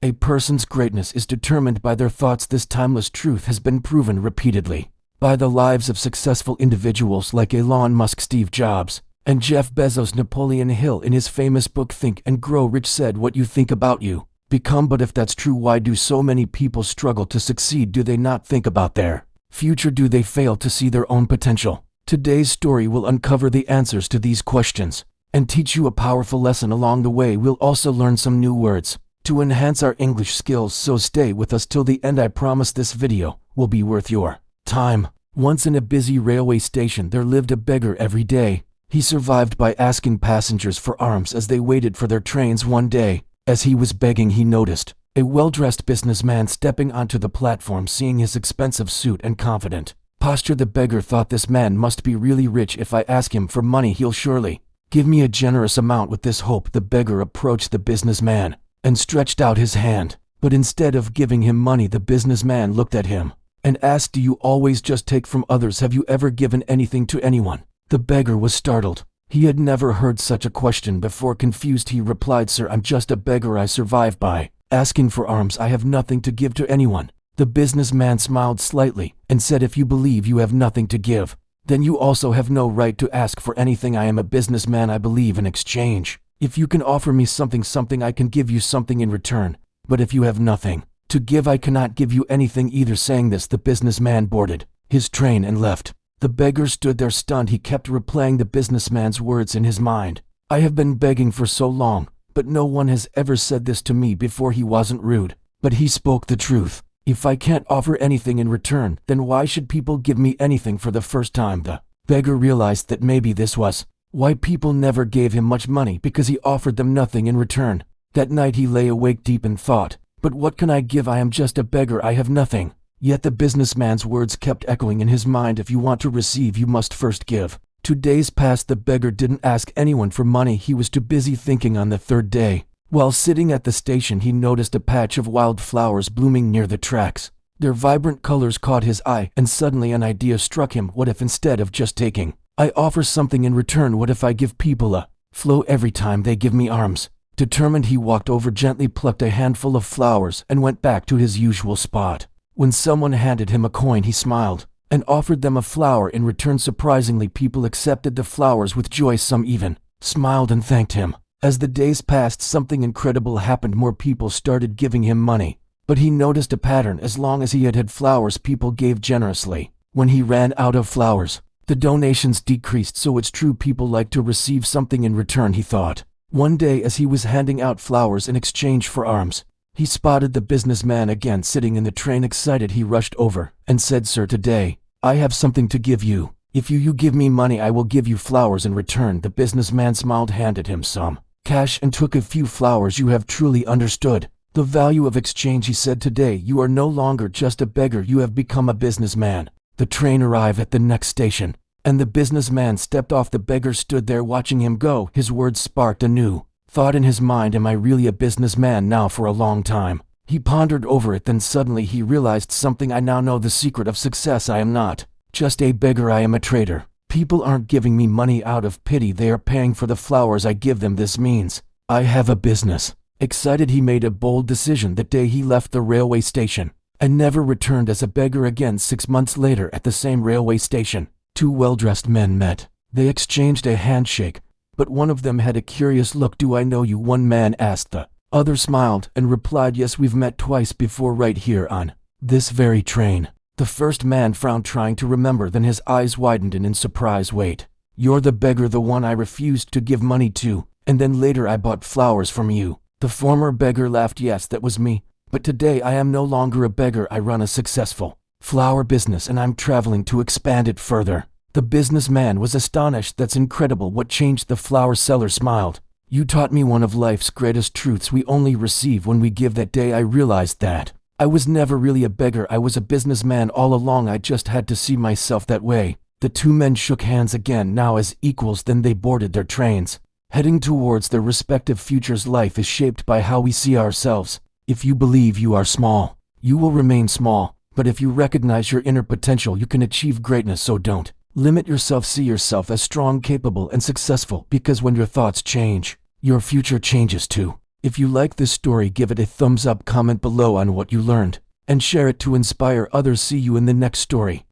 A person's greatness is determined by their thoughts. This timeless truth has been proven repeatedly by the lives of successful individuals like Elon Musk, Steve Jobs, and Jeff Bezos. Napoleon Hill, in his famous book Think and Grow Rich, said, "What you think about you become." But if that's true, why do so many people struggle to succeed? Do they not think about their future? Do they fail to see their own potential? Today's story will uncover the answers to these questions and teach you a powerful lesson along the way. We'll also learn some new words to enhance our English skills, so stay with us till the end. I promise this video will be worth your time. Once in a busy railway station, there lived a beggar every day. He survived by asking passengers for alms as they waited for their trains. One day, as he was begging, he noticed a well-dressed businessman stepping onto the platform. Seeing his expensive suit and confident posture, the beggar thought, this man must be really rich. If I ask him for money, he'll surely give me a generous amount. With this hope, the beggar approached the businessman and stretched out his hand. But instead of giving him money, the businessman looked at him and asked, "Do you always just take from others? Have you ever given anything to anyone?" The beggar was startled. He had never heard such a question before. Confused, he replied, "Sir, I'm just a beggar. I survive by asking for alms. I have nothing to give to anyone." The businessman smiled slightly and said, "If you believe you have nothing to give, then you also have no right to ask for anything. I am a businessman. I believe in exchange. If you can offer me something, I can give you something in return. But if you have nothing to give, I cannot give you anything either." Saying this, the businessman boarded his train and left. The beggar stood there stunned. He kept replaying the businessman's words in his mind. "I have been begging for so long, but no one has ever said this to me before." He wasn't rude, but he spoke the truth. If I can't offer anything in return, then why should people give me anything? For the first time, the beggar realized that maybe this was why people never gave him much money, because he offered them nothing in return. That night he lay awake deep in thought. "But what can I give? I am just a beggar. I have nothing." Yet the businessman's words kept echoing in his mind. "If you want to receive, you must first give." 2 days passed. The beggar didn't ask anyone for money. He was too busy thinking. On the third day, while sitting at the station, he noticed a patch of wild flowers blooming near the tracks. Their vibrant colors caught his eye, and suddenly an idea struck him. What if, instead of just taking, I offer something in return? What if I give people a flow every time they give me alms? Determined, he walked over, gently plucked a handful of flowers, and went back to his usual spot. When someone handed him a coin, he smiled and offered them a flower in return. Surprisingly, people accepted the flowers with joy. Some even smiled and thanked him. As the days passed, something incredible happened. More people started giving him money. But he noticed a pattern. As long as he had flowers, people gave generously. When he ran out of flowers, the donations decreased. So it's true, people like to receive something in return, he thought. One day, as he was handing out flowers in exchange for alms, he spotted the businessman again sitting in the train. Excited, he rushed over and said, "Sir, today I have something to give you. If you give me money, I will give you flowers in return." The businessman smiled, handed him some cash, and took a few flowers. "You have truly understood the value of exchange," he said. "Today you are no longer just a beggar. You have become a businessman." The train arrived at the next station, and the businessman stepped off. The beggar stood there watching him go. His words sparked a new thought in his mind. Am I really a businessman now? For a long time, he pondered over it. Then suddenly he realized something. I now know the secret of success. I am not just a beggar. I am a trader. People aren't giving me money out of pity. They are paying for the flowers I give them. This means I have a business. Excited, he made a bold decision. That day he left the railway station and never returned as a beggar again. 6 months later, at the same railway station, 2 well-dressed men met. They exchanged a handshake, but one of them had a curious look. "Do I know you?" one man asked. The other smiled and replied, "Yes, we've met twice before, right here on this very train." The first man frowned, trying to remember. Then his eyes widened in surprise. "Wait, you're the beggar, the one I refused to give money to, and then later I bought flowers from you?" The former beggar laughed. "Yes, that was me. But today I am no longer a beggar. I run a successful flower business, and I'm traveling to expand it further." The businessman was astonished. "That's incredible. What changed?" The flower seller smiled. "You taught me one of life's greatest truths. We only receive when we give." That day I realized that I was never really a beggar. I was a businessman all along. I just had to see myself that way. The 2 men shook hands again, now as equals. Then they boarded their trains, heading towards their respective futures. Life is shaped by how we see ourselves. If you believe you are small, you will remain small. But if you recognize your inner potential, you can achieve greatness. So don't limit yourself. See yourself as strong, capable, and successful, because when your thoughts change, your future changes too. If you like this story, give it a thumbs up, comment below on what you learned, and share it to inspire others. See you in the next story.